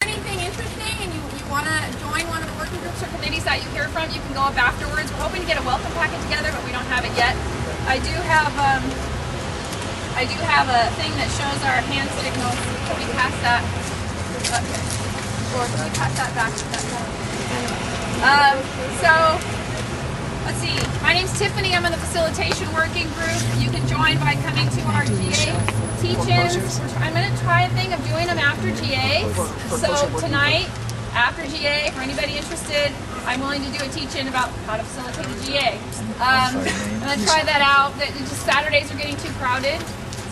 Anything interesting and you want to join one of the working groups or committees that you hear from, you can go up afterwards. We're hoping to get a welcome packet together, but we don't have it yet. I do have a thing that shows our hand signals. Can we pass that? Okay. Or can we pass that back? So let's see. My name's Tiffany. I'm in the facilitation working group. You can join by coming to our GA teach-ins. I'm going to try a thing of doing them after GA. So tonight, after GA, for anybody interested, I'm willing to do a teach-in about how to facilitate a GA. I'm going to try that out. Just Saturdays are getting too crowded.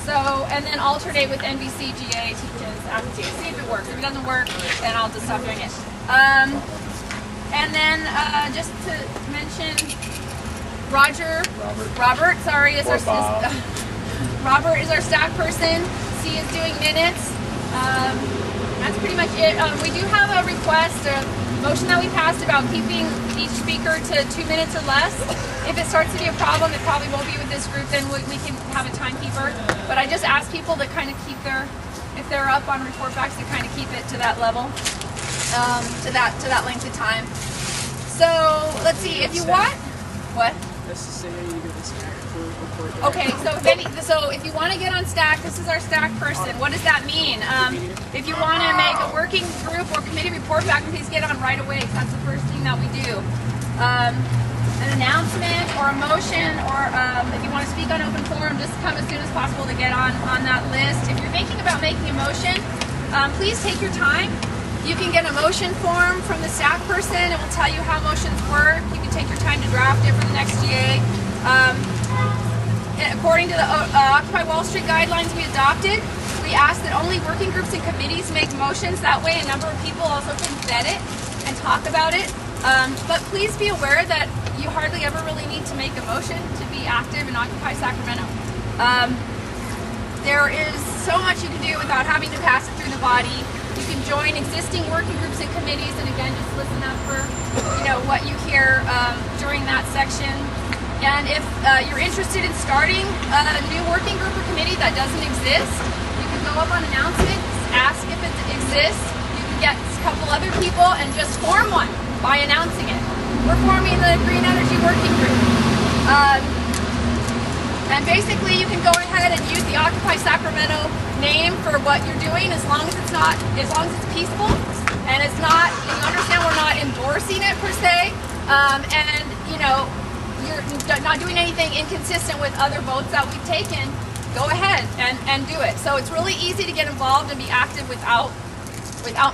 So, and then alternate with NBC GA teach-ins after GA. See if it works. If it doesn't work, then I'll just stop doing it. And then just to mention, Robert, sorry, is Robert is our staff person. C is doing minutes. That's pretty much it. We do have a request, a motion that we passed about keeping each speaker to 2 minutes or less. If it starts to be a problem, it probably won't be with this group, then we can have a timekeeper. But I just ask people to kind of keep if they're up on report backs, to kind of keep it to that level, to that length of time. So let's see, if you want, what? That's to say you get the stack for report. Okay, so if you want to get on stack, this is our stack person. What does that mean? If you want to make a working group or committee report back, please get on right away, because that's the first thing that we do. An announcement or a motion, or if you want to speak on open forum, just come as soon as possible to get on that list. If you're thinking about making a motion, please take your time. You can get a motion form from the staff person. It will tell you how motions work. You can take your time to draft it for the next GA. According to the Occupy Wall Street guidelines we adopted, we ask that only working groups and committees make motions. That way a number of people also can vet it and talk about it. But please be aware that you hardly ever really need to make a motion to be active in Occupy Sacramento. There is so much you can do without having to pass it through the body. You can join existing working groups and committees, and again, just listen up for what you hear during that section. And if you're interested in starting a new working group or committee that doesn't exist, you can go up on announcements, ask if it exists. You can get a couple other people and just form one by announcing it. We're forming the Green Energy Working Group. And basically, you can go ahead and use the Occupy Sacramento name for what you're doing, as long as it's peaceful, and it's not. You understand, we're not endorsing it per se, and you're not doing anything inconsistent with other votes that we've taken. Go ahead and do it. So it's really easy to get involved and be active without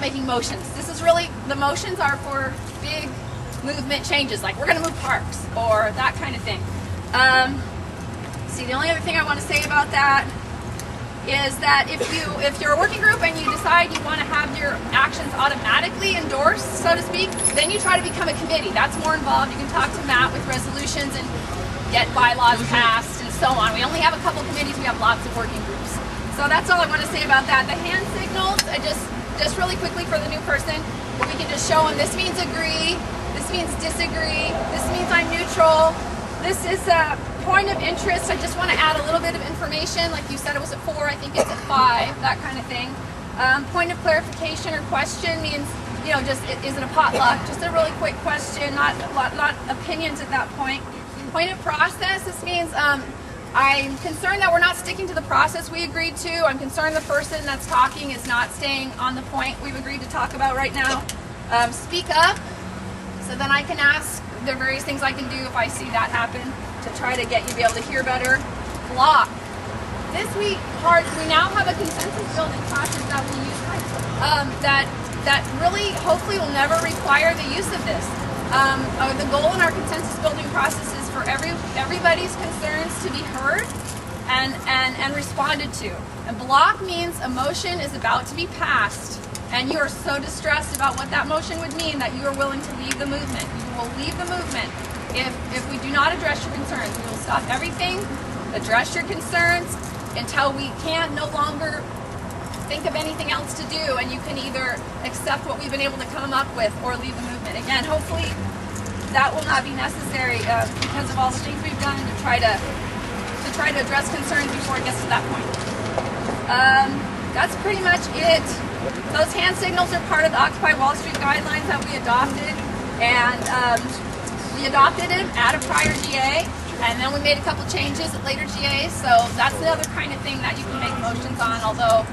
making motions. This is really, the motions are for big movement changes, like we're going to move parks or that kind of thing. See, the only other thing I want to say about that is that if you're a working group and you decide you want to have your actions automatically endorsed, so to speak, then you try to become a committee. That's more involved. You can talk to Matt with resolutions and get bylaws passed and so on. We only have a couple committees. We have lots of working groups. So that's all I want to say about that. The hand signals, just really quickly for the new person, we can just show them this means agree, this means disagree, this means I'm neutral. This is a point of interest. I just want to add a little bit of information. Like you said, it was at 4, I think it's at 5, that kind of thing. Point of clarification or question means, just is it a potluck? Just a really quick question, not opinions at that point. Point of process, this means I'm concerned that we're not sticking to the process we agreed to. I'm concerned the person that's talking is not staying on the point we've agreed to talk about right now. Speak up, so then I can ask. There are various things I can do if I see that happen to try to get you to be able to hear better. Block. This week, we now have a consensus building process that we use that really, hopefully, will never require the use of this. The goal in our consensus building process is for everybody's concerns to be heard and responded to. And block means a motion is about to be passed, and you are so distressed about what that motion would mean that you are willing to leave the movement. You will leave the movement if we do not address your concerns. We will stop everything, address your concerns, until we can no longer think of anything else to do, and you can either accept what we've been able to come up with or leave the movement. Again, hopefully that will not be necessary because of all the things we've done to try to address concerns before it gets to that point. That's pretty much it. Those hand signals are part of the Occupy Wall Street guidelines that we adopted, and we adopted them at a prior GA, and then we made a couple changes at later GAs. So that's the other kind of thing that you can make motions on. Although,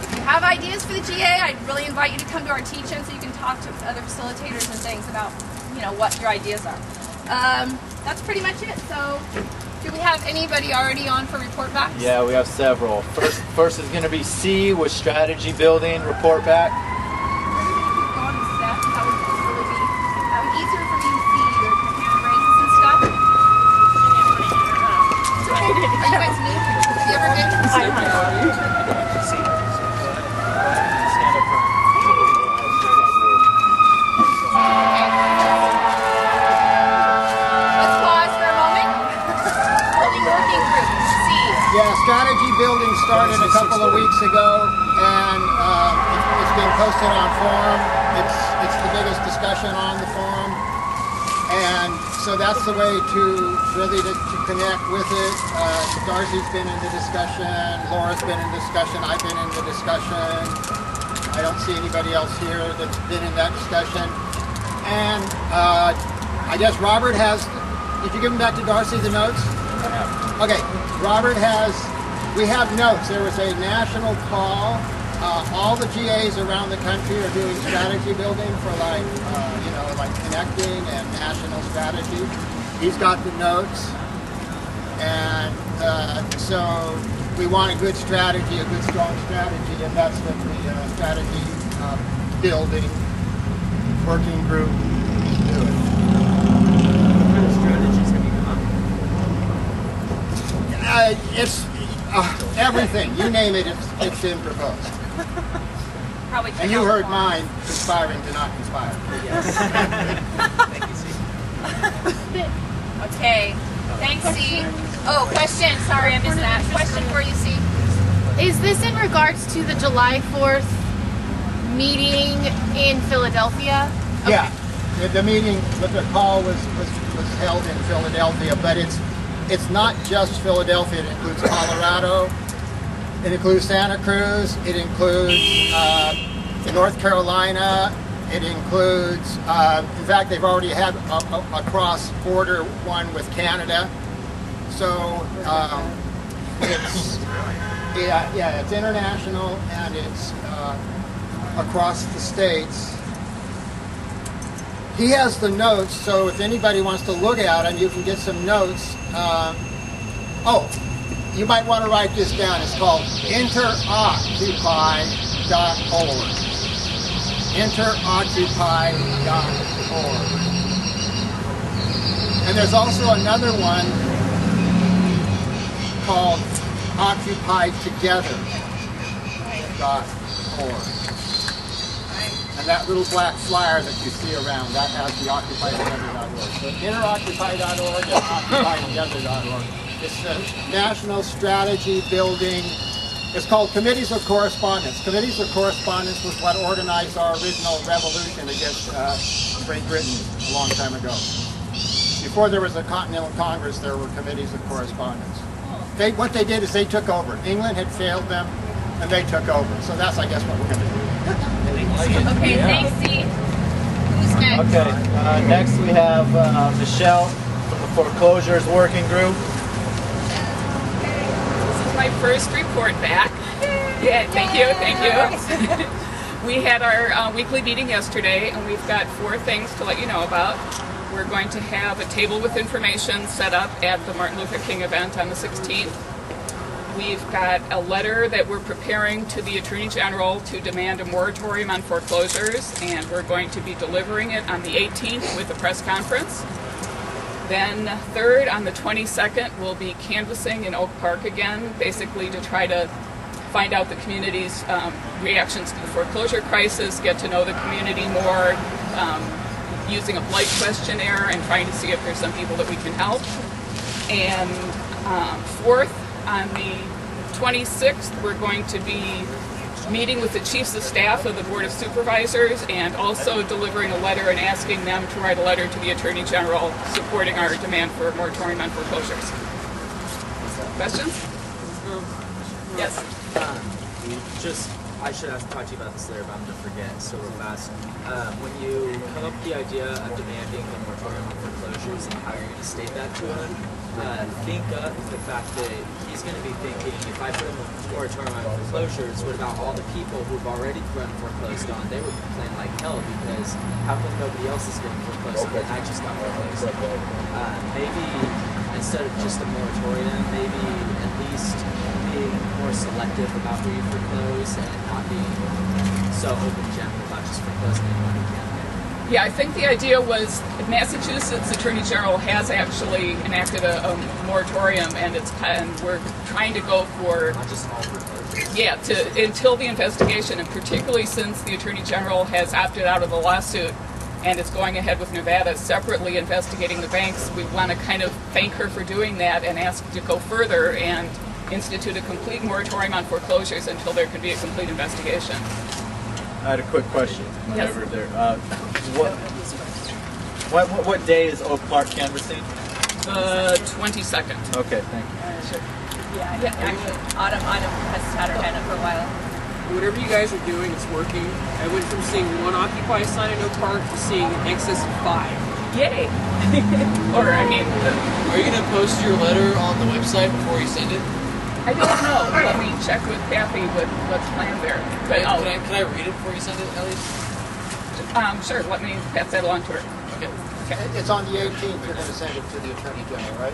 if you have ideas for the GA, I'd really invite you to come to our teach-in so you can talk to other facilitators and things about, what your ideas are. That's pretty much it. So, do we have anybody already on for report backs? Yeah, we have several. First is going to be C with strategy building report back. Go on to Steph. That would really be easier for me to see your hand raises and stuff. Are you guys new? Have you ever been to the Stand up front. Let's pause for a moment. Building working group, C. Yeah, strategy building started a couple of weeks ago, and it's been posted on forum. It's the biggest discussion on the forum, and so that's the way to really to connect with it. Darcy's been in the discussion, Laura's been in discussion, I've been in the discussion. I don't see anybody else here that's been in that discussion, and I guess Robert has. Did you give them back to Darcy the notes? Okay, Robert has, we have notes. There was a national call. All the GAs around the country are doing strategy building for like connecting and national strategy. He's got the notes. And so we want a good strategy, a good strong strategy, and that's what the strategy building working group is doing. What kind of strategies have you come up with? It's everything. You name it, it's been proposed. Probably. And you heard mine, conspiring to not conspire. Yes. Thank you, Steve. Okay. Thanks, C. Oh, question. Sorry, I missed that. Question for you, C. Is this in regards to the July 4th meeting in Philadelphia? Yeah, the meeting, the call was held in Philadelphia, but it's not just Philadelphia. It includes Colorado, it includes Santa Cruz, it includes North Carolina, it includes, in fact, they've already had a cross-border one with Canada. So it's international and it's across the states. He has the notes, so if anybody wants to look at them, you can get some notes. You might want to write this down. It's called interoccupy.org. Interoccupy.org. And there's also another one called occupytogether.org. And that little black flyer that you see around, that has the occupytogether.org. So interoccupy.org and occupytogether.org. It's the National Strategy Building. It's called Committees of Correspondence. Committees of Correspondence was what organized our original revolution against Great Britain a long time ago. Before there was a Continental Congress, there were Committees of Correspondence. What they did is they took over. England had failed them, and they took over. So that's, I guess, what we're going to do. Okay, thanks, C. Who's next? Okay, next we have Michelle from the Foreclosures Working Group. This is my first report back. Yeah, thank you. We had our weekly meeting yesterday, and we've got 4 things to let you know about. We're going to have a table with information set up at the Martin Luther King event on the 16th. We've got a letter that we're preparing to the Attorney General to demand a moratorium on foreclosures, and we're going to be delivering it on the 18th with a press conference. Then 3rd, on the 22nd, we'll be canvassing in Oak Park again, basically to try to find out the community's reactions to the foreclosure crisis, get to know the community more, using a blight questionnaire and trying to see if there's some people that we can help. And 4th, on the 26th, we're going to be meeting with the chiefs of staff of the Board of Supervisors and also delivering a letter and asking them to write a letter to the Attorney General supporting our demand for a moratorium on foreclosures. Questions? Yes. Just I should have talked to you about this later, but I'm gonna forget so real fast. When you come up with the idea of demanding a moratorium on foreclosures and how you're gonna state that to him, think of the fact that he's gonna be thinking, if I put a moratorium on foreclosures, what about all the people who've already been foreclosed on? They would complain like hell because how come nobody else is getting foreclosed on and I just got foreclosed on? Maybe instead of just a moratorium, maybe at least being more selective about who you foreclose and not being so open general about just foreclosing anyone who can pay. Yeah, I think the idea was Massachusetts Attorney General has actually enacted a moratorium, and we're trying to go for Not just all foreclosures. until the investigation, and particularly since the Attorney General has opted out of the lawsuit and is going ahead with Nevada separately investigating the banks. We want to kind of thank her for doing that and ask to go further and institute a complete moratorium on foreclosures until there can be a complete investigation. I had a quick question. Yes. Over there. What day is Oak Park canvassing? 22nd. Okay, thank you. Yeah, actually, Autumn has had her hand up for a while. Whatever you guys are doing, it's working. I went from seeing one Occupy sign in Oak Park to seeing in excess of 5. Yay! Or, I mean, Are you gonna post your letter on the website before you send it? I don't know. Let me check with Kathy what's planned there. But Can I read it before you send it, at least? sure, let me pass that along to her. Okay. It's on the 18th, you're gonna send it to the Attorney General, right?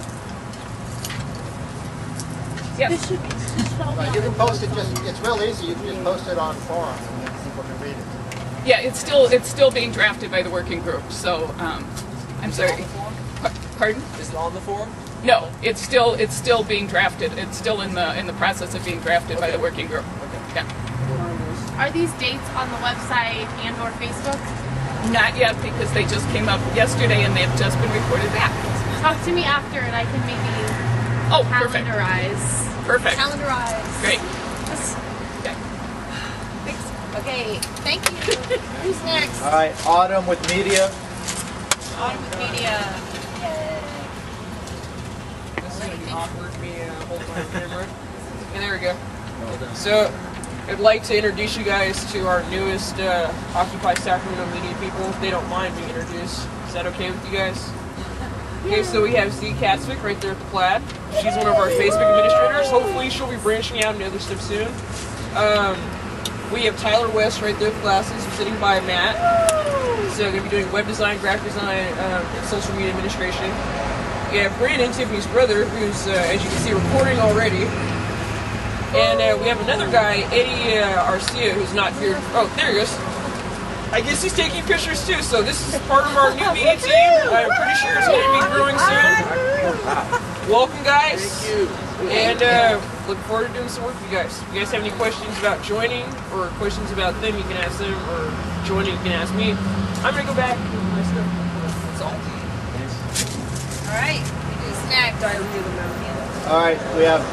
Yes. You can post it it's real easy, you can just post it on forum and then people can read it. Yeah, it's still being drafted by the working group. So, I'm sorry. Pardon? Is it on the forum? No, it's still being drafted. It's still in the process of being drafted by the working group. Okay. Yeah. Are these dates on the website and or Facebook? Not yet because they just came up yesterday and they've just been reported back. Talk to me after and I can maybe Oh, perfect. calendarize. Perfect. Calendarize. Great. Okay. Thanks. Okay, thank you. Who's next? All right, Autumn with media. Autumn with media. This is going to be awkward, me holding my camera. And there we go. So, I'd like to introduce you guys to our newest Occupy Sacramento media people, if they don't mind being introduced. Is that okay with you guys? Okay, so we have Z Katzvik right there at the Plaid. She's one of our Facebook administrators. Hopefully she'll be branching out into other stuff soon. We have Tyler West right there with glasses, sitting by Matt. So going to be doing web design, graphic design, and social media administration. We have Brandon, Tiffany's brother, who's, as you can see, recording already. And we have another guy, Eddie Arcia, who's not here. Oh, there he goes. I guess he's taking pictures too, so this is part of our new media team. I'm pretty sure it's going to be growing soon. Welcome, guys. Thank you. And look forward to doing some work with you guys. If you guys have any questions about joining or questions about them, you can ask them, or joining, you can ask me. I'm going to go back and do my stuff. That's all. All right, who's next? Diarrhea of the mouth. All right, we have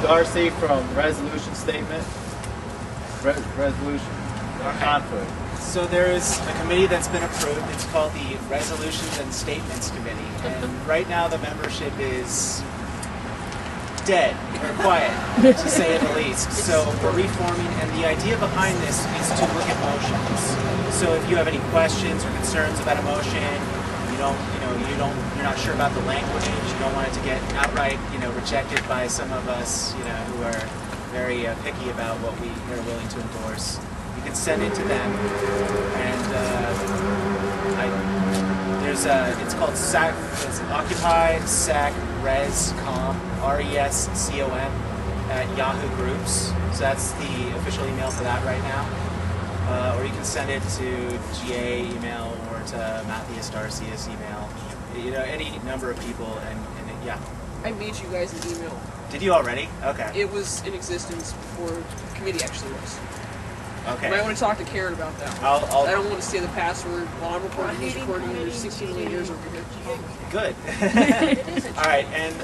Darcy from Resolution Statement. Resolution. Conflict. So there is a committee that's been approved. It's called the Resolutions and Statements Committee. And right now the membership is dead or quiet, to say the least. So we're reforming, and the idea behind this is to look at motions. So if you have any questions or concerns about a motion, you're not sure about the language, you don't want it to get outright, rejected by some of us, who are very picky about what we are willing to endorse. You can send it to them, and it's called it's Occupy Sac Rescom, RESCOM at Yahoo Groups. So that's the official email for that right now. Or you can send it to GA email or to Matthias Darcius email. Any number of people, and yeah. I made you guys an email. Did you already? Okay. It was in existence before the committee actually was. Okay. You might want to talk to Karen about that. I don't want to say the password while I'm recording. He's recording. There's 16 million years over here. Good. All right, and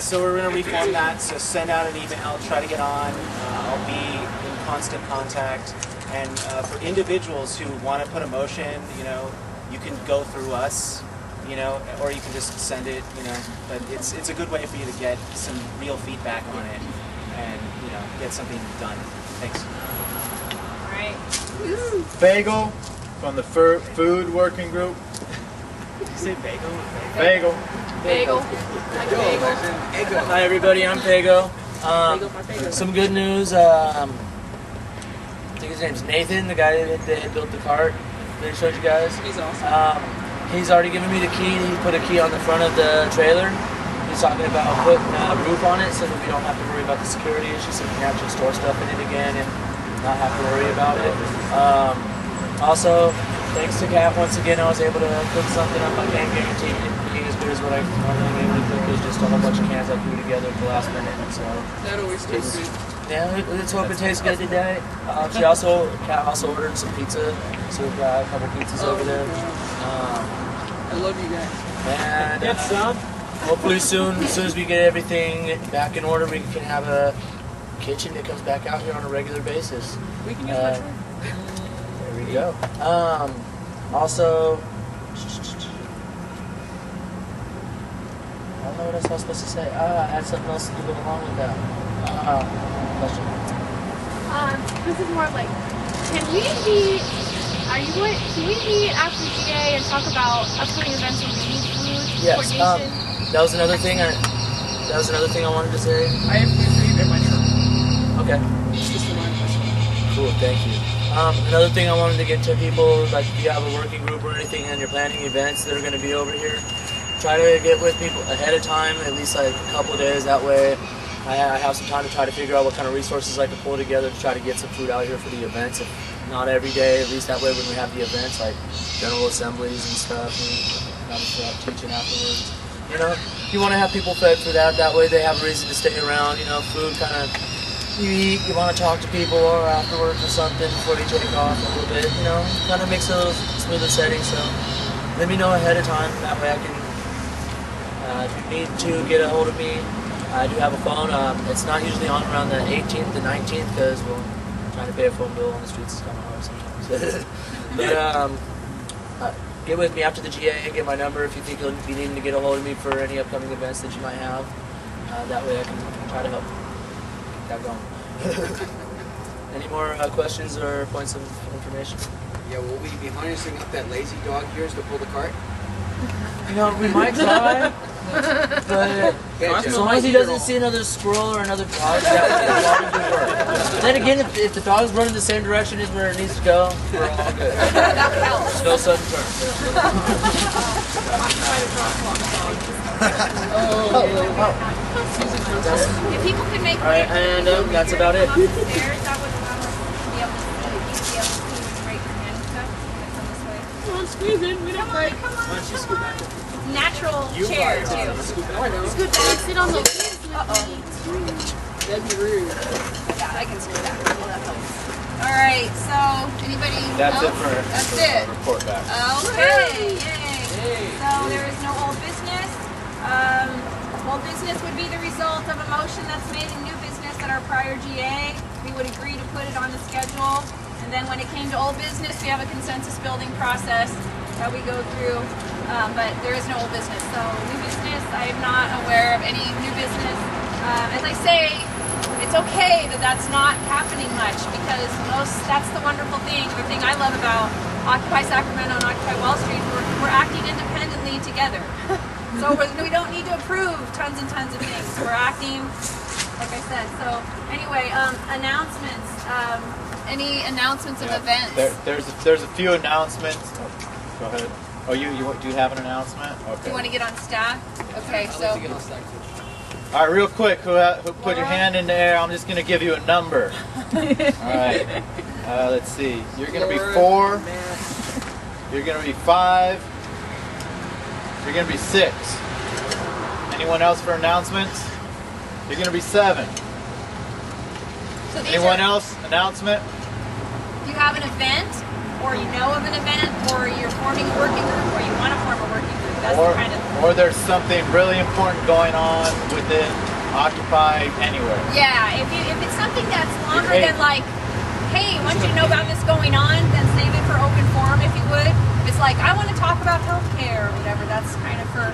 so we're going to reform that. So send out an email, try to get on. I'll be in constant contact. And for individuals who want to put a motion, you can go through us, or you can just send it, But it's a good way for you to get some real feedback on it, and get something done. Thanks. All right. Bagel from the food working group. Did you say bagel? Bagel. Bagel. Like bagel. Hi everybody, I'm Pago. Some good news. I think his name's Nathan, the guy that built the cart that I showed you guys. He's awesome. He's already given me the key. He put a key on the front of the trailer. He's talking about putting a roof on it so that we don't have to worry about the security issues, so we can actually store stuff in it again and not have to worry about it. Also, thanks to Kat, once again, I was able to cook something up. I can't guarantee it being as good as what I normally am able to cook. It's just a whole bunch of cans I threw together at the last minute. So That always tastes good. yeah, let's hope it tastes good today. Kat also ordered some pizza, so we've got a couple pizzas over there. I love you guys. And hopefully soon, as soon as we get everything back in order, we can have a kitchen that comes back out here on a regular basis. We can use my truck. There we go. Also, I don't know what else I was supposed to say. I had something else to go along with that. Question. This is more like, can we meet after GA and talk about upcoming events where we need food Yes. coordination? That was another thing. That was another thing I wanted to say. I have food for you in my truck. Okay. It's just a line. Cool. Thank you. Another thing I wanted to get to people, like if you have a working group or anything and you're planning events that are going to be over here, try to get with people ahead of time, at least like a couple of days. That way I have some time to try to figure out what kind of resources I can pull together to try to get some food out here for the events. If not every day, at least that way when we have the events, like general assemblies and stuff, and obviously have teaching afterwards. You know, you want to have people fed for that. That way they have a reason to stay around. You know, food kind of, you eat, you want to talk to people or afterwards or something before you take off a little bit. You know, kind of makes it a little smoother setting. So let me know ahead of time. That way I can, if you need to get a hold of me, I do have a phone. It's not usually on around the 18th to 19th because trying to pay a phone bill on the streets is kind of hard sometimes. But get with me after the GA, get my number if you think you'll be needing to get a hold of me for any upcoming events that you might have. That way I can try to help keep that going. Any more questions or points of information? Yeah, will we be harnessing up that lazy dog of yours to pull the cart? You know, we might try, but as long as he doesn't see another squirrel or another dog, that will be work. Then again, if the dog's running the same direction as where it needs to go, we're all good. No sudden turn. If people could make Alright, and that's about it. upstairs, that would allow us to be able to see right your hand and stuff. Come this way. Come on, squeeze in. We don't break. Come on. Why don't you scoot back? Natural chair too. Scoot Oh, I back. know. Good to sit on the wheels. That'd be rude. Yeah, I can see that. Well, that helps. All right. So, anybody That's else? it for That's it. report back. Okay. Yay. So there is no old business. Old business would be the result of a motion that's made in new business at our prior GA. We would agree to put it on the schedule. And then when it came to old business, we have a consensus building process that we go through. But there is no old business. So new business, I am not aware of any new business. As I say, it's okay that that's not happening much because that's the wonderful thing. The thing I love about Occupy Sacramento and Occupy Wall Street, we're acting independently together. So we don't need to approve tons and tons of things. We're acting, like I said. So anyway, announcements. Any announcements of events? There's a few announcements. Go ahead. Oh, do you have an announcement? Okay. Do you want to get on staff? Okay, I'd so like to get on stack too. All right, real quick, who put your hand in the air? I'm just gonna give you a number. All right. Let's see. You're gonna be 4. You're gonna be 5. You're gonna be 6. Anyone else for announcements? You're gonna be 7. so these Anyone are, else? Announcement? you have an event, or you know of an event, or you're forming a working group, or you want to form a working group. That's the kind of. Or there's something really important going on within Occupy anywhere. Yeah, if it's something that's longer Hey. than like, hey, once you know about this going on, then save it for open forum if you would. If it's like, I want to talk about healthcare or whatever, that's kind of for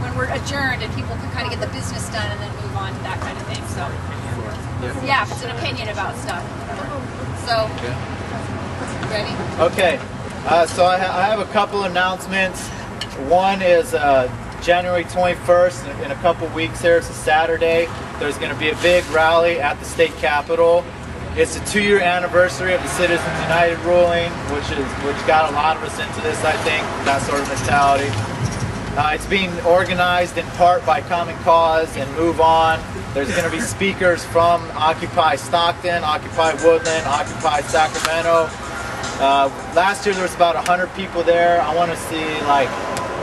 when we're adjourned and people can kind of get the business done and then move on to that kind of thing. So, yeah, if it's an opinion about stuff. So, ready? Okay, so I have a couple announcements. One is January 21st, in a couple weeks here, it's a Saturday. There's going to be a big rally at the state capitol. It's the 2-year anniversary of the Citizens United ruling, which got a lot of us into this, I think, that sort of mentality. It's being organized in part by Common Cause and Move On. There's going to be speakers from Occupy Stockton, Occupy Woodland, Occupy Sacramento. Last year there was about 100 people there. I want to see like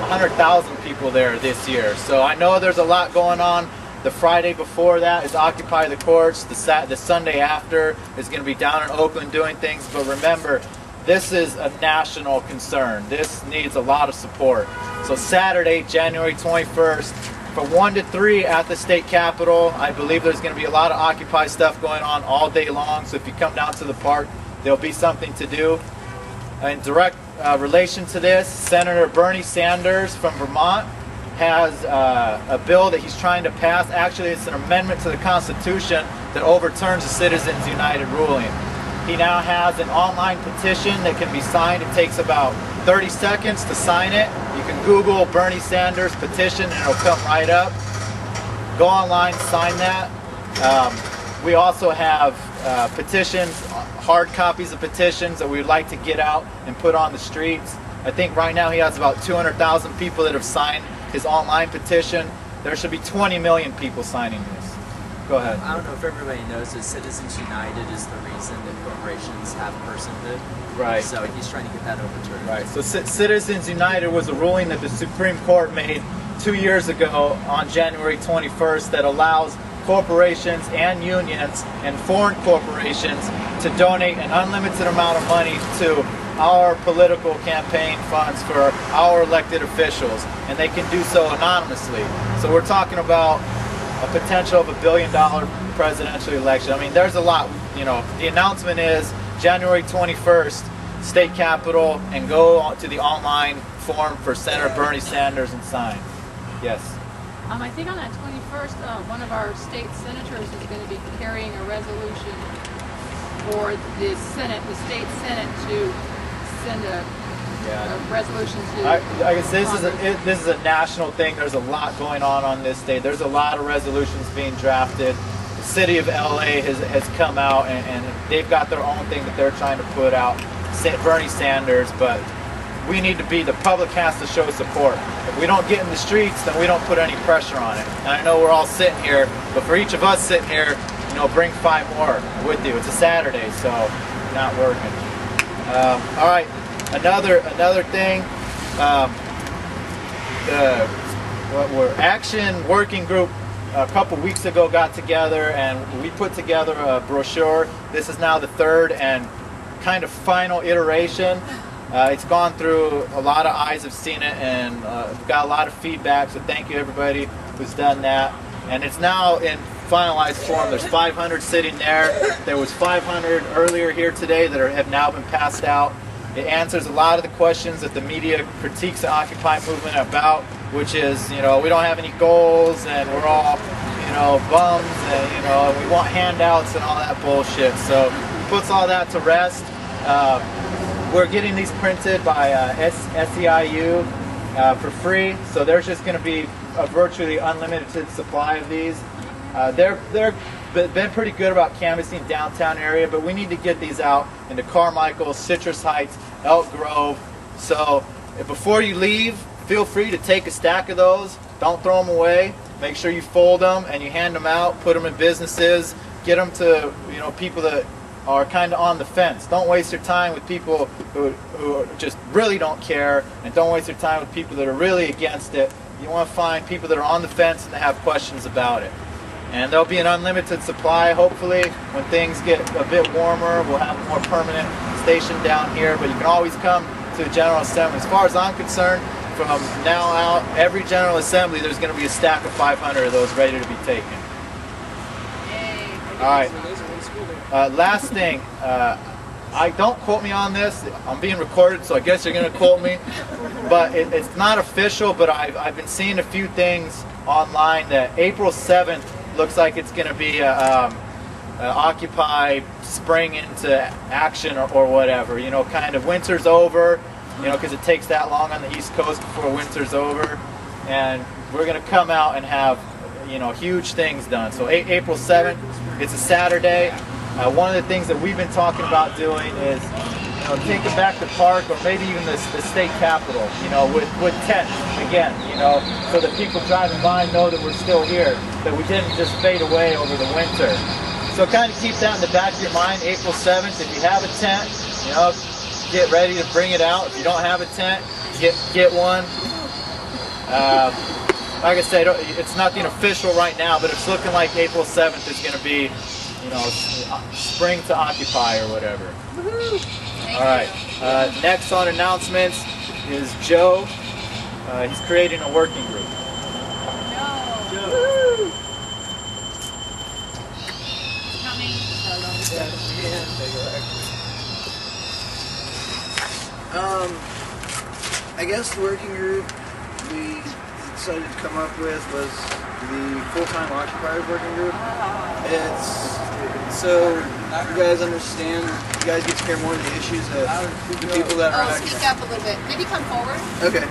100,000 people there this year. So I know there's a lot going on. The Friday before that is Occupy the Courts. The Sunday after is going to be down in Oakland doing things. But remember, this is a national concern. This needs a lot of support. So Saturday, January 21st, from 1 to 3 at the state capitol. I believe there's going to be a lot of Occupy stuff going on all day long. So if you come down to the park, there'll be something to do. In direct relation to this, Senator Bernie Sanders from Vermont has a bill that he's trying to pass. Actually, it's an amendment to the Constitution that overturns the Citizens United ruling. He now has an online petition that can be signed. It takes about 30 seconds to sign it. You can Google Bernie Sanders petition and it'll come right up. Go online, sign that. We also have petitions, hard copies of petitions that we would like to get out and put on the streets. I think right now he has about 200,000 people that have signed his online petition. There should be 20 million people signing this. Go ahead. I don't know if everybody knows that Citizens United is the reason that corporations have personhood. Right. So he's trying to get that overturned. Right. So Citizens United was a ruling that the Supreme Court made 2 years ago on January 21st that allows corporations and unions and foreign corporations to donate an unlimited amount of money to our political campaign funds for our elected officials, and they can do so anonymously. So we're talking about a potential of $1 billion presidential election. I mean, there's a lot. You know, the announcement is January 21st, state capitol, and go to the online form for Senator Bernie Sanders and sign. Yes. I think on that 21st, one of our state senators is going to be carrying a resolution for the Senate, the state Senate, to send a resolution to. I guess this is a national thing. There's a lot going on this day. There's a lot of resolutions being drafted. The city of LA has come out and they've got their own thing that they're trying to put out. Bernie Sanders, but we need to be, the public has to show support. If we don't get in the streets, then we don't put any pressure on it. And I know we're all sitting here, but for each of us sitting here, you know, bring 5 more with you. It's a Saturday, so not working. All right, another thing. The Action Working Group a couple weeks ago got together and we put together a brochure. This is now the 3rd and kind of final iteration. It's gone through, a lot of eyes have seen it, and we've got a lot of feedback, so thank you everybody who's done that. And it's now in finalized form. There's 500 sitting there. There was 500 earlier here today that have now been passed out. It answers a lot of the questions that the media critiques the Occupy movement about, which is, you know, we don't have any goals and we're all, you know, bums and, you know, we want handouts and all that bullshit. So it puts all that to rest. We're getting these printed by SEIU for free, so there's just going to be a virtually unlimited supply of these. They're been pretty good about canvassing downtown area, but we need to get these out into Carmichael, Citrus Heights, Elk Grove. So before you leave, feel free to take a stack of those. Don't throw them away. Make sure you fold them and you hand them out. Put them in businesses. Get them to, you know, people that are kind of on the fence. Don't waste your time with people who just really don't care, and don't waste your time with people that are really against it. You want to find people that are on the fence and that have questions about it. And there'll be an unlimited supply, hopefully. When things get a bit warmer, we'll have a more permanent station down here, but you can always come to the General Assembly. As far as I'm concerned, from now out, every General Assembly, there's going to be a stack of 500 of those ready to be taken. All right. Last thing, don't quote me on this. I'm being recorded, so I guess you're going to quote me. But it's not official, but I've been seeing a few things online that April 7th looks like it's going to be Occupy spring into action or whatever. You know, kind of winter's over, you know, because it takes that long on the East Coast before winter's over. And we're going to come out and have, you know, huge things done. So April 7th, it's a Saturday. One of the things that we've been talking about doing is, you know, taking back the park or maybe even the state capitol, you know, with tents again, you know, so that people driving by know that we're still here, that we didn't just fade away over the winter. So kind of keep that in the back of your mind. April 7th, if you have a tent, you know, get ready to bring it out. If you don't have a tent, get one. Like I said, it's nothing official right now, but it's looking like April 7th is going to be, you know, spring to occupy or whatever. All right. Next on announcements is Joe. He's creating a working group. Joe. I guess the working group we decided to come up with was the full-time occupiers working group. It's so you guys understand, you guys get to hear more of the issues of the people that are speak up a little bit. Maybe come forward. Okay.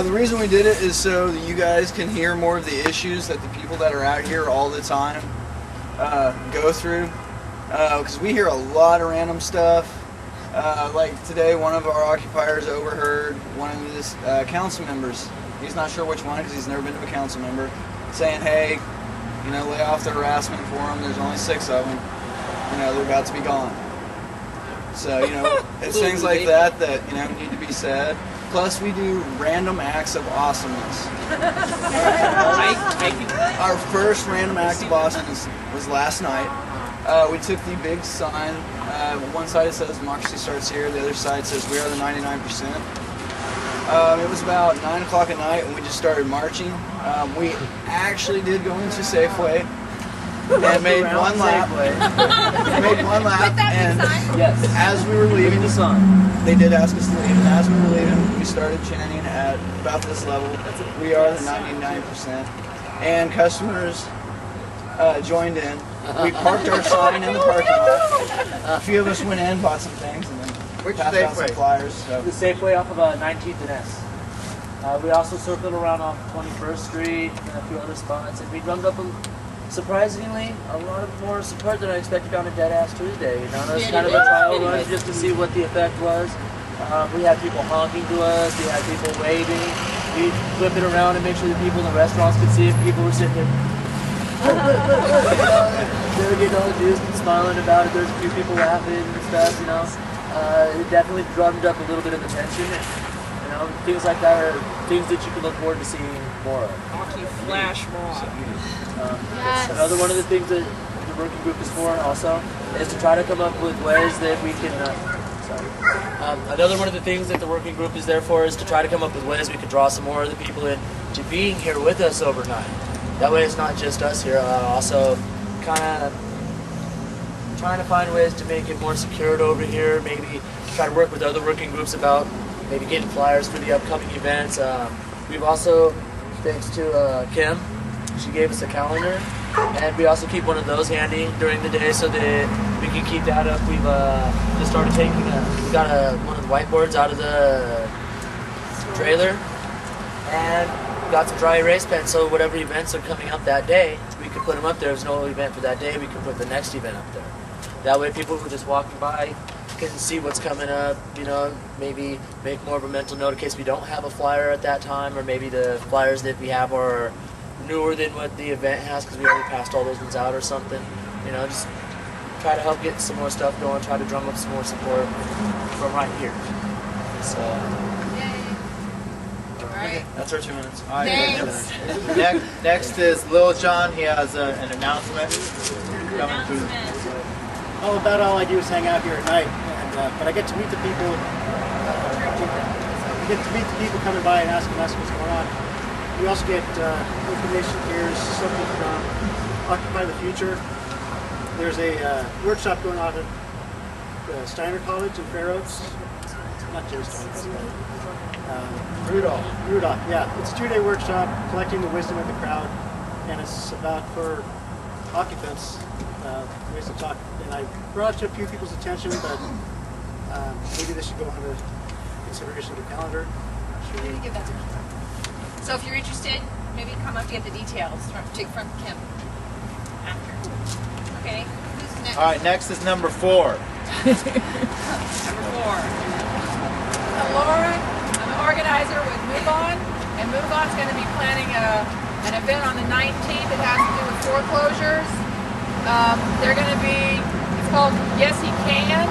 The reason we did it is so that you guys can hear more of the issues that the people that are out here all the time go through. Because we hear a lot of random stuff. Like today, one of our occupiers overheard one of his council members, he's not sure which one because he's never been to a council member, saying, hey, you know, lay off the harassment for them, there's only 6 of them, you know, they're about to be gone. So, you know, it's things like that that, you know, need to be said. Plus, we do random acts of awesomeness. Our first random act of awesomeness was last night. We took the big sign. One side says democracy starts here. The other side says we are the 99%. It was about 9 o'clock at night and we just started marching. We actually did go into Safeway and made one lap. And as we were leaving, they did ask us to leave. And as we were leaving, we started chanting at about this level. We are the 99%. And customers joined in. We parked our sign in the parking lot. A few of us went in, bought some things, and then passed out some flyers. So. The Safeway off of 19th and S. We also circled around off 21st Street and a few other spots, and we drummed up surprisingly a lot of more support than I expected on a Deadass Tuesday. You know, it was kind of a trial run just to see what the effect was. We had people honking to us, we had people waving, we flip it around and make sure the people in the restaurants could see if people were sitting there. They were getting all the juice and smiling about it. There's a few people laughing and stuff, you know. It definitely drummed up a little bit of the tension. You know, things like that are things that you can look forward to seeing more of. Hockey flash mob. Yes. Another one of the things that the working group is for also is to try to come up with ways that we can another one of the things that the working group is there for is to try to come up with ways we could draw some more of the people in to being here with us overnight. That way it's not just us here, also kind of trying to find ways to make it more secured over here, maybe try to work with other working groups about maybe getting flyers for the upcoming events. We've also, thanks to Kim, she gave us a calendar, and we also keep one of those handy during the day so that we can keep that up. We've just started taking, we got one of the whiteboards out of the trailer, and got some dry erase pens, so whatever events are coming up that day, we can put them up there. If there's no event for that day, we can put the next event up there. That way people who are just walking by can see what's coming up, you know, maybe make more of a mental note in case we don't have a flyer at that time, or maybe the flyers that we have are newer than what the event has because we already passed all those ones out or something. You know, just try to help get some more stuff going, try to drum up some more support from right here. So. Right. That's our 2 minutes. All right. Next is Lil John. He has an announcement coming through. Oh, about all I do is hang out here at night, and, but I get to meet the people. I get to meet the people coming by and asking us what's going on. We also get information. Here's something from Occupy the Future. There's a workshop going on at Steiner College in Fair Oaks. Not Joe Steiner. Rudolph, yeah. It's a 2-day workshop collecting the wisdom of the crowd, and it's about for occupants. We used to talk, and I brought it to a few people's attention, but maybe this should go under consideration of the calendar. Not sure. Maybe give that to Kim. So if you're interested, maybe come up to get the details from Kim after. Okay, who's next? All right, next is number 4. Number 4. I'm Laura. I'm an organizer with Move On, and Move On's going to be planning an event on the 19th. It has to do with foreclosures. They're going to be, it's called Yes He Can,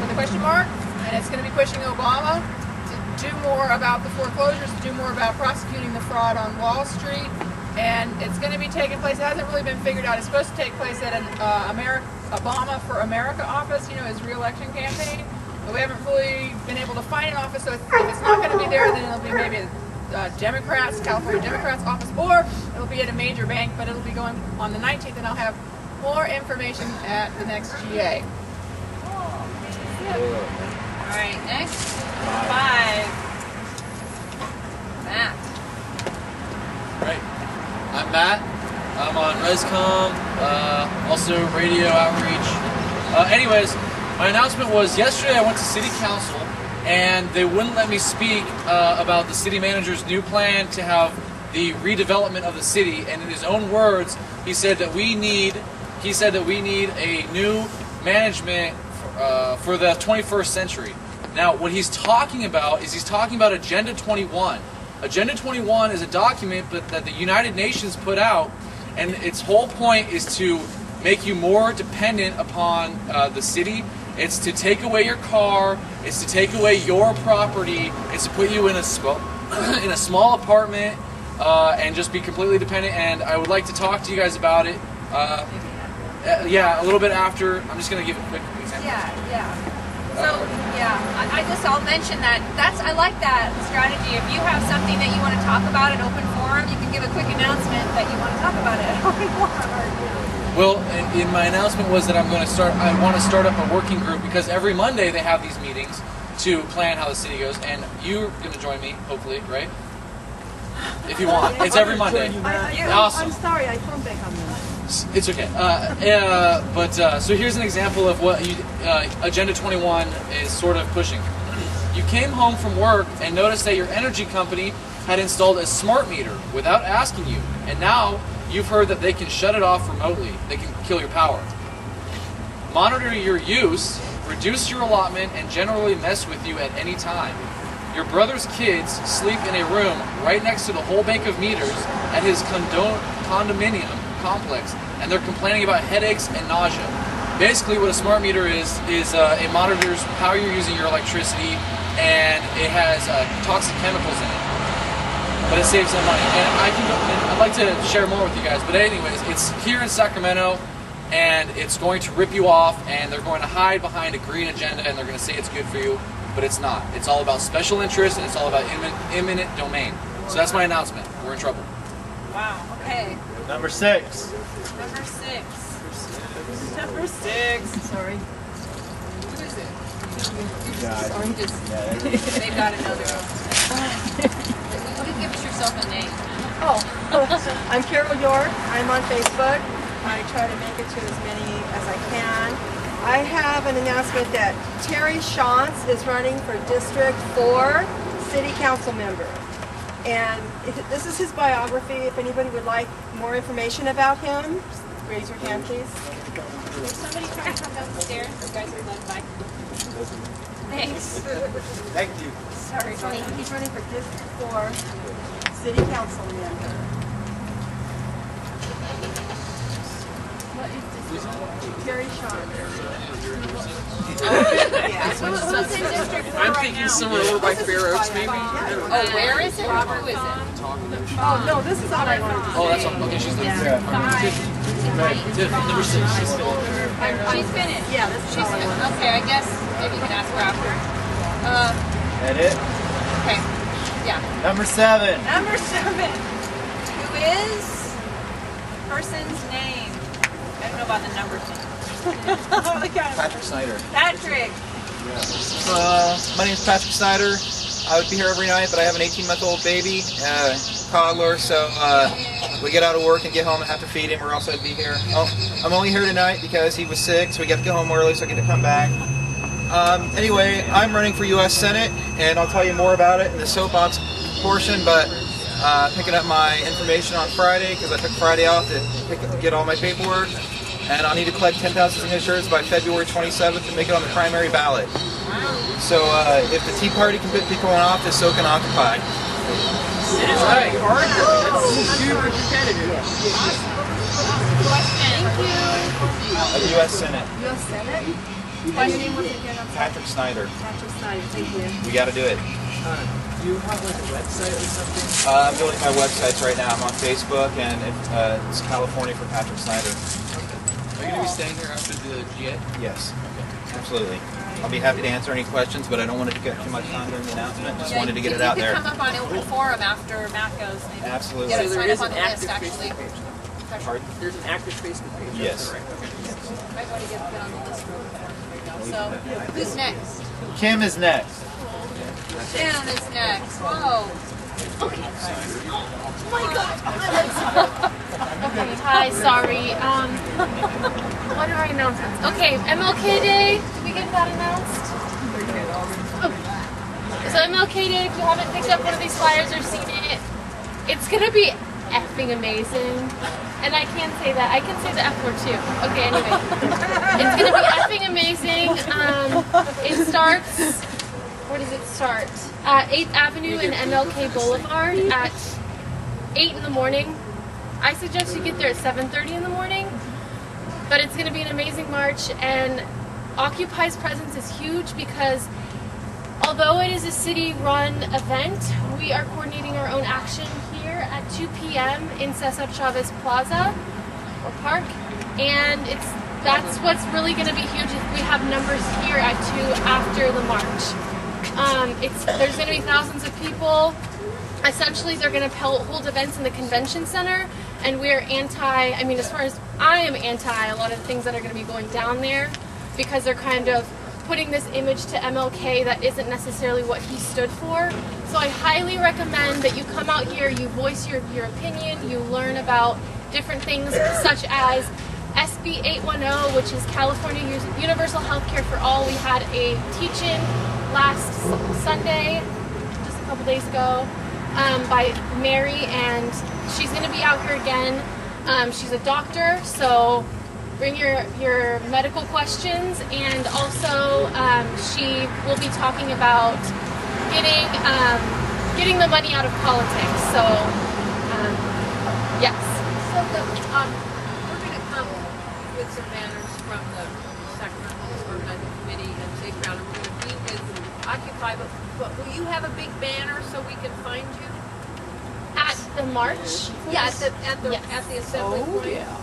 with a question mark, and it's going to be pushing Obama to do more about the foreclosures, to do more about prosecuting the fraud on Wall Street, and it's going to be taking place, it hasn't really been figured out, it's supposed to take place at an Obama for America office, you know, his re-election campaign, but we haven't fully been able to find an office, so if it's not going to be there, then it'll be maybe a California Democrats office, or it'll be at a major bank, but it'll be going on the 19th, and I'll have more information at the next GA. All right, next 5. Matt. Right. I'm Matt. I'm on ResCom, also radio outreach. Anyways, my announcement was yesterday I went to City Council and they wouldn't let me speak about the city manager's new plan to have the redevelopment of the city. And in his own words, he said that we need a new management for the 21st century. Now, what he's talking about is Agenda 21. Agenda 21 is a document that the United Nations put out, and its whole point is to make you more dependent upon the city. It's to take away your car. It's to take away your property. It's to put you in a small apartment and just be completely dependent. And I would like to talk to you guys about it. Yeah, a little bit after. I'm just going to give a quick example. Yeah. So, I'll mention that. I like that strategy. If you have something that you want to talk about at open forum, you can give a quick announcement that you want to talk about it at open forum. Well, in my announcement was that I want to start up a working group because every Monday they have these meetings to plan how the city goes, and you're going to join me, hopefully, right? If you want. It's every Monday. Awesome. I'm sorry, I come back on that. It's okay. So here's an example of what Agenda 21 is sort of pushing. You came home from work and noticed that your energy company had installed a smart meter without asking you, and now you've heard that they can shut it off remotely. They can kill your power. Monitor your use, reduce your allotment, and generally mess with you at any time. Your brother's kids sleep in a room right next to the whole bank of meters at his condominium complex, and they're complaining about headaches and nausea. Basically, what a smart meter is it monitors how you're using your electricity, and it has toxic chemicals in it, but it saves them money. And I'd like to share more with you guys, but anyways, it's here in Sacramento, and it's going to rip you off, and they're going to hide behind a green agenda, and they're going to say it's good for you, but it's not. It's all about special interest, and it's all about eminent domain. So that's my announcement. We're in trouble. Wow. Okay. Number 6. Number 6. Number 6. Sorry. Who is it? Sorry. They've got another. You can give us yourself a name. Oh, I'm Carol York. I'm on Facebook. I try to make it to as many as I can. I have an announcement that Terry Shantz is running for District 4 City Council member. And this is his biography. If anybody would like more information about him, raise your hand, please. Will somebody try to come down the stairs? You guys are led by. Thanks. Thank you. Sorry. He's running for District 4 City Council member. Terry I'm thinking somewhere over by Fair Oaks, maybe. Oh, where is it? Who is it? Oh, no, this is all I wanted to say. Oh, that's okay. She's there. Tiff, number 6. She's finished. Yeah, this is all I wanted. Okay, I guess maybe you can ask her after. That it? Okay. Yeah. Number 7. Number 7. Who is person's name? I don't know about the number thing. Patrick Snyder. Patrick. My name is Patrick Snyder. I would be here every night, but I have an 18-month-old baby, toddler, so we get out of work and get home and have to feed him, or else I'd be here. Oh, I'm only here tonight because he was sick, so we got to go home early, so I get to come back. Anyway, I'm running for U.S. Senate, and I'll tell you more about it in the soapbox portion, but picking up my information on Friday, because I took Friday off to get all my paperwork, and I'll need to collect 10,000 signatures by February 27th to make it on the primary ballot. So if the Tea Party can put people in office, so can Occupy. It is right. That's super competitive. Thank you. U.S. Senate. U.S. Senate? What's your name was it again? I'm sorry. Patrick Snyder. Patrick Snyder, thank you. We got to do it. Do you have like a website or something? I'm building my websites right now. I'm on Facebook, and it's California for Patrick Snyder. Are you going to be staying here after the GA? Yes, absolutely. I'll be happy to answer any questions, but I don't want to get too much time during the announcement. Just wanted to get it out there. You could come up on open forum after Matt goes. Maybe. Absolutely. Get So us there signed is up on an the list, active actually. Facebook page. Pardon? There's an active Facebook page. Yes. That's correct. Might want to get on the list real quick. So, who's next? Kim is next. Shannon is next. Whoa. Okay. Oh my God. Okay, hi, sorry. What are our announcements? Okay, MLK Day. Did we get that announced? So MLK Day, if you haven't picked up one of these flyers or seen it, it's gonna be effing amazing. And I can say that. I can say the F word too. Okay, anyway. It's gonna be effing amazing. It starts, where does it start? At 8th Avenue and MLK Boulevard at 8 in the morning. I suggest you get there at 7:30 in the morning. But it's gonna be an amazing march, and Occupy's presence is huge because although it is a city-run event, we are coordinating our own action here at 2 p.m. in Cesar Chavez Plaza or Park, and that's what's really going to be huge. Is we have numbers here at 2 after the march. There's going to be thousands of people. Essentially, they're going to hold events in the convention center, and we're as far as I am anti a lot of the things that are going to be going down there, because they're kind of putting this image to MLK that isn't necessarily what he stood for. So I highly recommend that you come out here, you voice your opinion, you learn about different things such as SB 810, which is California Universal Healthcare for All. We had a teach-in last Sunday, just a couple days ago, by Mary, and she's going to be out here again. She's a doctor, so bring your medical questions, and also she will be talking about getting the money out of politics. So yes. So we're going to come with some banners from the Sacramento Organizing Committee and Safe Ground, and we're going to meet with Occupy. But will you have a big banner so we can find you at the march? Yeah, at the assembly point. Yeah.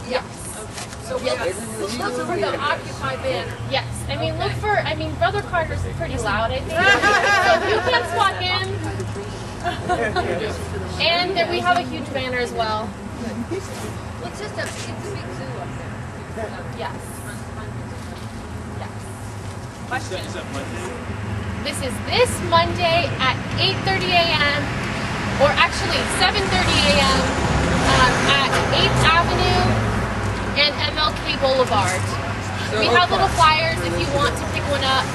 Yes. So look for the Occupy banner. Yes. Brother Carter's pretty loud, I think. So you can spot him. And then we have a huge banner as well. Well, it's a big zoo up there. Yes. Yes. Question. This is this Monday at 8:30 a.m. or actually 7:30 a.m. At 8th Avenue and MLK Boulevard. We have little flyers if you want to pick one up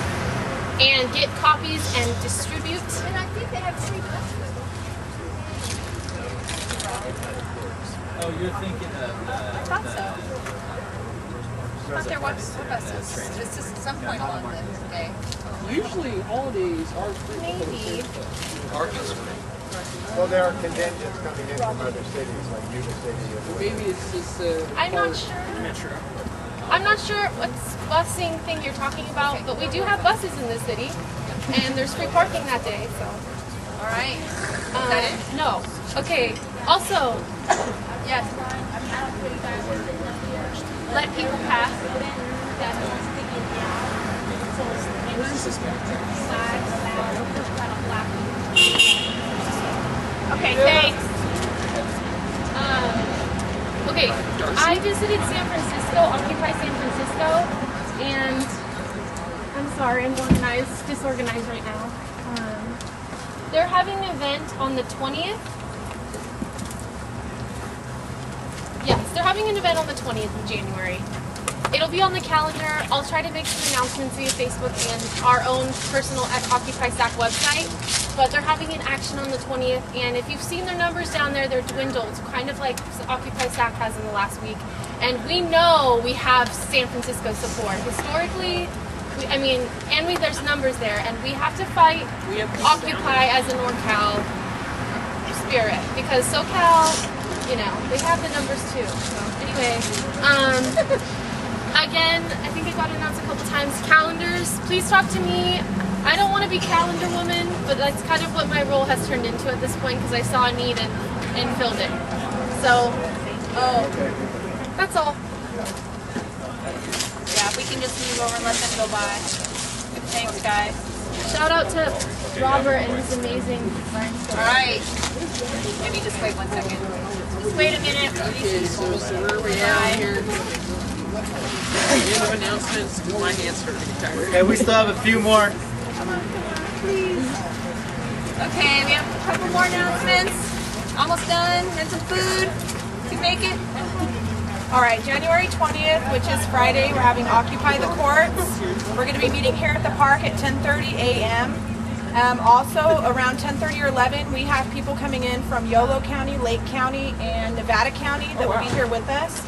and get copies and distribute. And I think they have free buses. Oh, you're thinking of I thought so. I thought there was buses. Just at some point along the day. Usually holidays are free. Maybe. Parking's free. Well, there are contingents coming in from other cities, like Yuba City. Maybe it's just. I'm not sure. I'm not sure what busing thing you're talking about, but we do have buses in the city, and there's free parking that day. So. All right. Is that it? No. Okay. Also. Yes. Let people pass. Okay, thanks. Okay, I visited San Francisco, Occupy San Francisco, and I'm sorry, I'm disorganized right now. They're having an event on the 20th they're having an event on the 20th of January. It'll be on the calendar. I'll try to make some announcements via Facebook and our own personal at Occupy SAC website. But they're having an action on the 20th, and if you've seen their numbers down there, they're dwindled, kind of like Occupy SAC has in the last week. And we know we have San Francisco support. Historically, there's numbers there, and we have to fight Occupy as a NorCal spirit, because SoCal, they have the numbers too. So anyway, again, I think it got announced a couple times. Calendars, please talk to me. I don't want to be calendar woman, but that's kind of what my role has turned into at this point, because I saw a need and filled it. So, that's all. Yeah, if we can just move over and let them go by. Thanks, guys. Shout out to Robert and his amazing learning story. All right. Maybe just wait 1 second. Just wait a minute. So where are we at here? End of announcements. My hands hurt. Okay, we still have a few more. Please. Okay, we have a couple more announcements. Almost done. And some food. Can make it. All right, January 20th, which is Friday, we're having Occupy the Courts. We're going to be meeting here at the park at 10:30 a.m. Also, around 10:30 or 11, we have people coming in from Yolo County, Lake County, and Nevada County that will be here with us.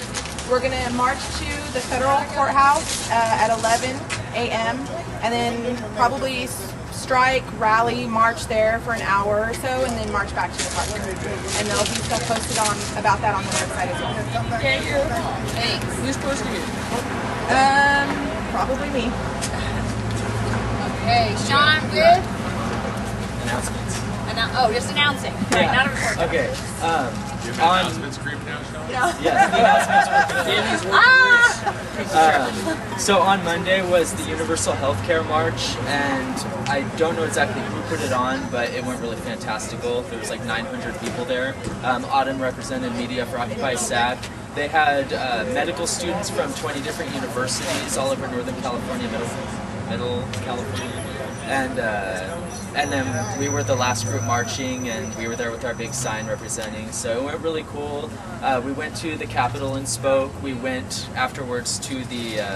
We're going to march to the federal courthouse at 11 a.m. and then probably strike, rally, march there for an hour or so, and then march back to the park. And there'll be stuff posted about that on the website as well. Thank you. Thanks. Who's posting it? Probably me. Okay, Sean, good? Announcements. Just announcing. Right, not a report. Okay. Announcements creep now, Sean? Yes, so on Monday was the Universal Healthcare March, and I don't know exactly who put it on, but it went really fantastical. There was like 900 people there. Autumn represented media for Occupy SAC. They had medical students from 20 different universities all over Northern California, Middle California. And then we were the last group marching, and we were there with our big sign representing. So it went really cool. We went to the Capitol and spoke. We went afterwards to the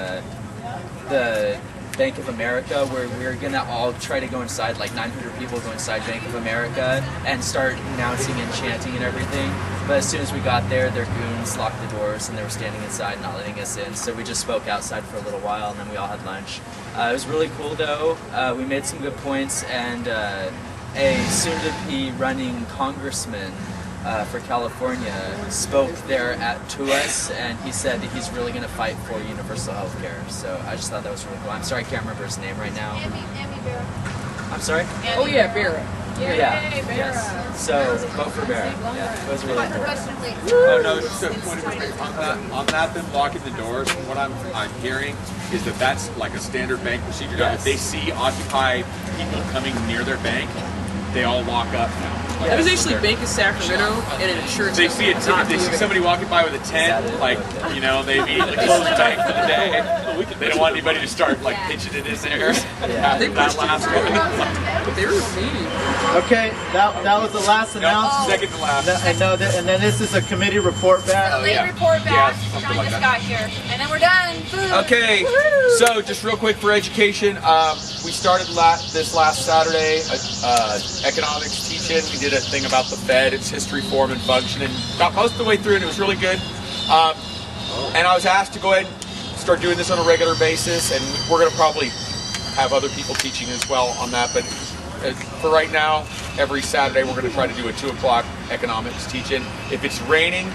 Bank of America, where we were gonna all try to go inside, like 900 people go inside Bank of America and start announcing and chanting and everything. But as soon as we got there, their goons locked the doors and they were standing inside, not letting us in. So we just spoke outside for a little while, and then we all had lunch. It was really cool though. We made some good points, and a soon-to-be running congressman for California spoke there to us, and he said that he's really going to fight for universal health care. So I just thought that was really cool. I'm sorry, I can't remember his name right now. Amy Barra. I'm sorry? Oh yeah, Barra. Yeah, yes. So vote for Barra. Yeah, it was really cool. Oh no, just a point of information on that. Them locking the doors. From what I'm hearing is that that's like a standard bank procedure. Yes. If they see Occupy people coming near their bank, they all lock up now. That was actually Bank of Sacramento and an insurance. They see somebody walking by with a tent, like they immediately close the bank for the day. They don't want anybody to start like pitching it in there. They pushed last one. They were mean. Okay, that was the last announcement. Second to last. And then this is a committee report back. Late report back. Sean just got here. And then we're done. Food. Okay, so just real quick for education, we started this last Saturday economics teaching. We did a thing about the Fed, its history, form, and function, and got most of the way through, and it was really good. And I was asked to go ahead and start doing this on a regular basis, and we're going to probably have other people teaching as well on that, but for right now, every Saturday we're going to try to do a 2 o'clock economics teaching. If it's raining,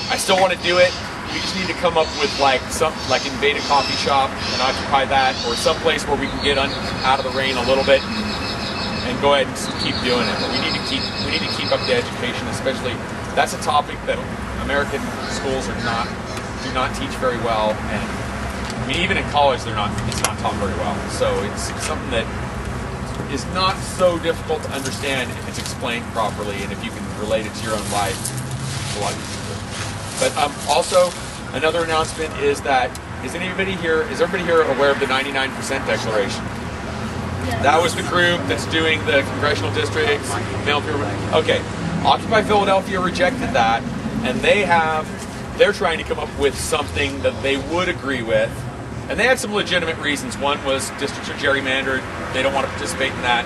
I still want to do it. We just need to come up with invade a coffee shop and occupy that, or some place where we can get out of the rain a little bit and go ahead and keep doing it. But we need to keep up the education, especially that's a topic that American schools do not teach very well, and I mean even in college it's not taught very well. So it's something that is not so difficult to understand if it's explained properly, and if you can relate it to your own life. It's a lot easier. But also, another announcement is that is everybody here aware of the 99% Declaration? Yes. That was the group that's doing the congressional districts. Okay, Occupy Philadelphia rejected that, and they have they're trying to come up with something that they would agree with. And they had some legitimate reasons. One was districts are gerrymandered. They don't want to participate in that.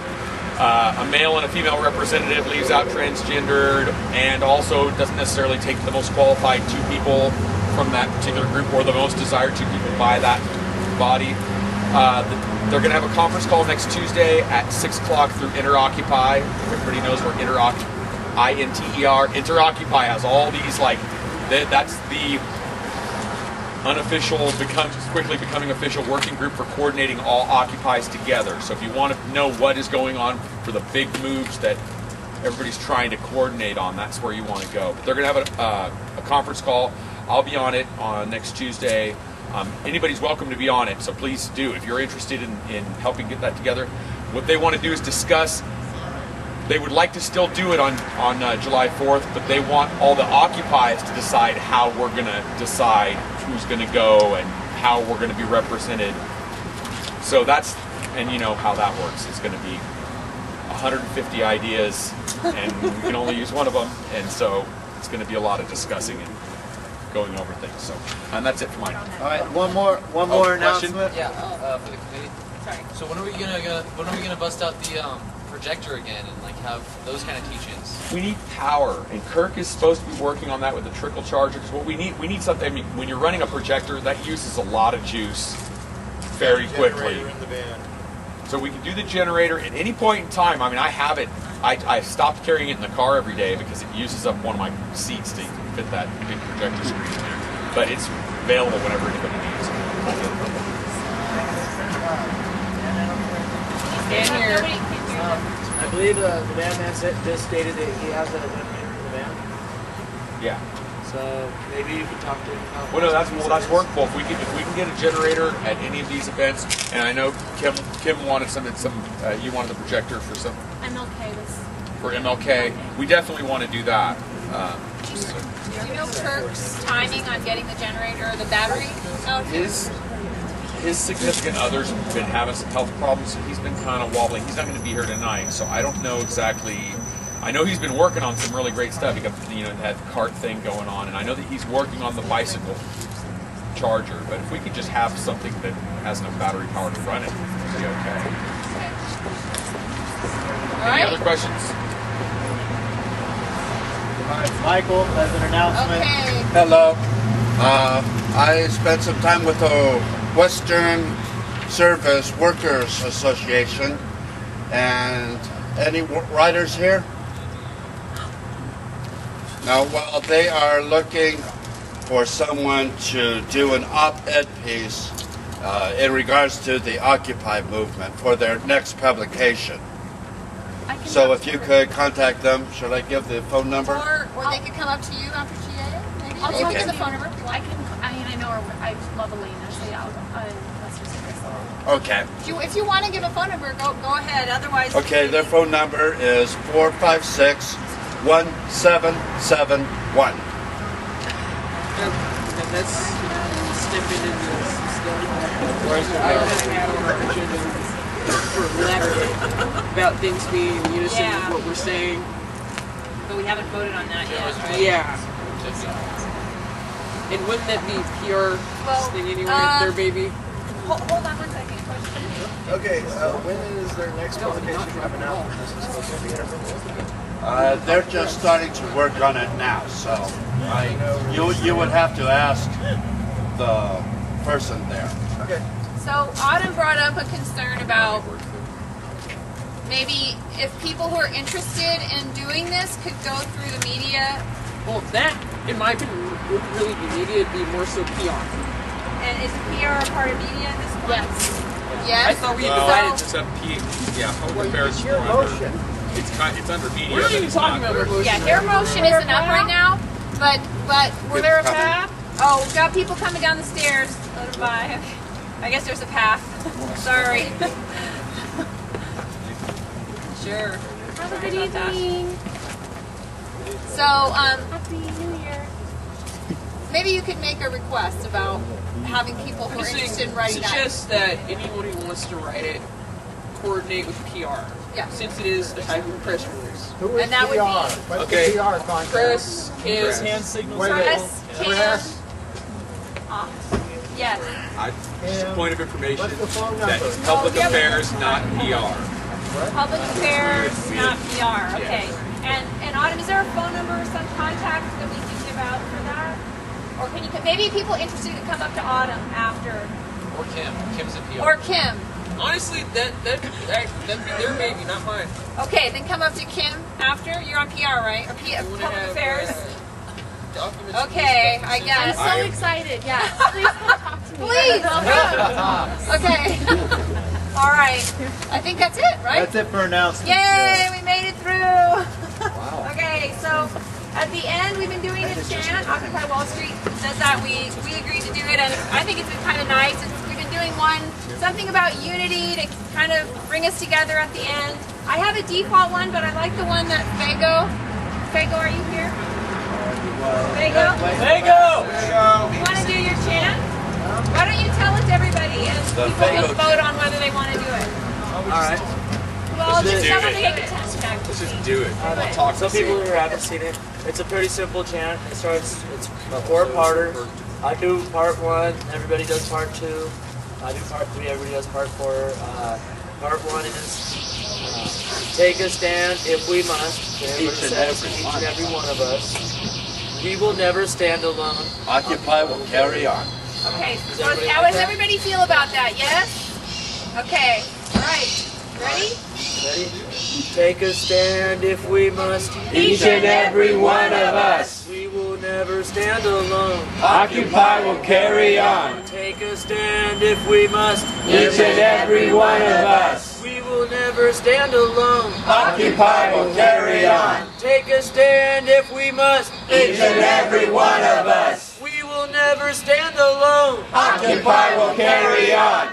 A male and a female representative leaves out transgendered, and also doesn't necessarily take the most qualified 2 people from that particular group, or the most desired 2 people by that body. They're going to have a conference call next Tuesday at 6 o'clock through Interoccupy. Everybody knows where Interoccupy has all these, like, that's the unofficial, quickly becoming official working group for coordinating all occupies together. So if you want to know what is going on for the big moves that everybody's trying to coordinate on, that's where you want to go. But they're going to have a conference call. I'll be on it on next Tuesday. Anybody's welcome to be on it, so please do. If you're interested in helping get that together, what they want to do is discuss. They would like to still do it on July 4th, but they want all the occupies to decide how we're going to decide who's going to go and how we're going to be represented. So that's, and you know how that works. It's going to be 150 ideas, and we can only use one of them, and so it's going to be a lot of discussing and going over things. So, and that's it for mine. All right, one more announcement. Yeah, for the committee. Sorry. So when are we gonna bust out the projector again and like have those kind of teach-ins? We need power, and Kirk is supposed to be working on that with the trickle charger. Because what we need something. I mean, when you're running a projector, that uses a lot of juice very quickly. In the van. So we can do the generator at any point in time. I mean, I have it. I stopped carrying it in the car every day because it uses up one of my seats to fit that big projector screen in there. But it's available whenever anybody needs it. Stand here. I believe the van man just stated that he has a generator in the van. Yeah. So maybe you can talk to him. Well, no, that's workable. If we can get a generator at any of these events, and I know Kim wanted you wanted the projector for some. MLK was. For MLK, we definitely want to do that. Do you know Kirk's timing on getting the generator or the battery? His significant other's been having some health problems, so he's been kind of wobbling. He's not going to be here tonight, so I don't know exactly. I know he's been working on some really great stuff. He got, had the cart thing going on, and I know that he's working on the bicycle charger. But if we could just have something that has enough battery power to run it, it'd be okay. Any other questions? All right, Michael, as an announcement. Hello. I spent some time with the Western Service Workers Association. And any writers here? No, well, they are looking for someone to do an op-ed piece in regards to the Occupy movement for their next publication. So if you could contact them, should I give the phone number? Or they could come up to you after GA, maybe? I'll You talk give to the phone number. I know her. I love Elena, so yeah, let's just do this. Okay. If you want to give a phone number, go ahead. Otherwise, Okay, their phone number is 456-1771. That's stepping into this stuff. I had on our agenda for letter about things being in unison with what we're saying. But we haven't voted on that yet, right? Yeah. And wouldn't that be PR thing anyway, their baby? Hold on 1 second. Question. Okay, when is their next publication coming out? They're just starting to work on it now, so you would have to ask the person there. Okay. So Autumn brought up a concern about maybe if people who are interested in doing this could go through the media. Well, that, in my opinion, would really be media. It'd be more so PR. And is PR a part of media at this point? Yes. I thought we had divided. It's a public affairs is more under. It's under media. We're not even talking about motion. Yeah, their motion isn't up right now, but Were there a path? Oh, we've got people coming down the stairs. Let them by. I guess there's a path. Sorry. Sure. Have a good evening. So, Happy New Year. maybe you could make a request about having people who are interested in writing that. Suggest that anyone who wants to write it coordinate with PR. Yeah. Since it is a type of press release. Who is And that would PR? be- What's Okay. the PR contact? Press is Hand signals. Wait, Press Kim. Yes. Just a point of information What's the phone that number? is public affairs, not PR. Public affairs, not PR. Okay. And Autumn, is there a phone number or some contact that we can give out for that? Or can you maybe people interested to come up to Autumn after? Or Kim. Kim's a PR. Or Kim. Honestly, that'd be their baby, not mine. Okay, then come up to Kim after. You're on PR, right? Or public affairs. Okay, I guess. I'm so excited. Yeah. Please come talk to me. Please. Okay. All right. I think that's it, right? That's it for announcements. Yay, we made it through. Wow. Okay, so at the end we've been doing a chant. Occupy Wall Street does that. We agreed to do it, and I think it's been kind of nice. We've been doing something about unity to kind of bring us together at the end. I have a default one, but I like the one that Fago, are you here? Fago? You want to do your chant? Why don't you tell it to everybody and people will vote on whether they want to do it. Alright. Well, just do someone it. to get the test back. Let's just do it. Some people who haven't seen it, it's a pretty simple chant. It's a four-parter. I do part 1, everybody does part 2. I do part 3, everybody does part 4. Part 1 is take a stand if we must. Each and every one of us. We will never stand alone. Occupy will carry on. Okay, so how does everybody feel about that? Yes? Okay, all right. Ready? Ready? Take a stand if we must. Each and every one of us. We will never stand alone. Occupy will carry on. Take a stand if we must. Each and every one of us. We will never stand alone. Occupy will carry on. Take a stand if we must. Each and every one of us. We will never stand alone. Occupy will carry on.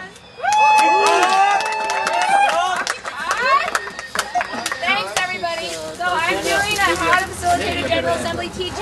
Thanks, everybody. So I'm doing a How to Facilitate a General Assembly teaching.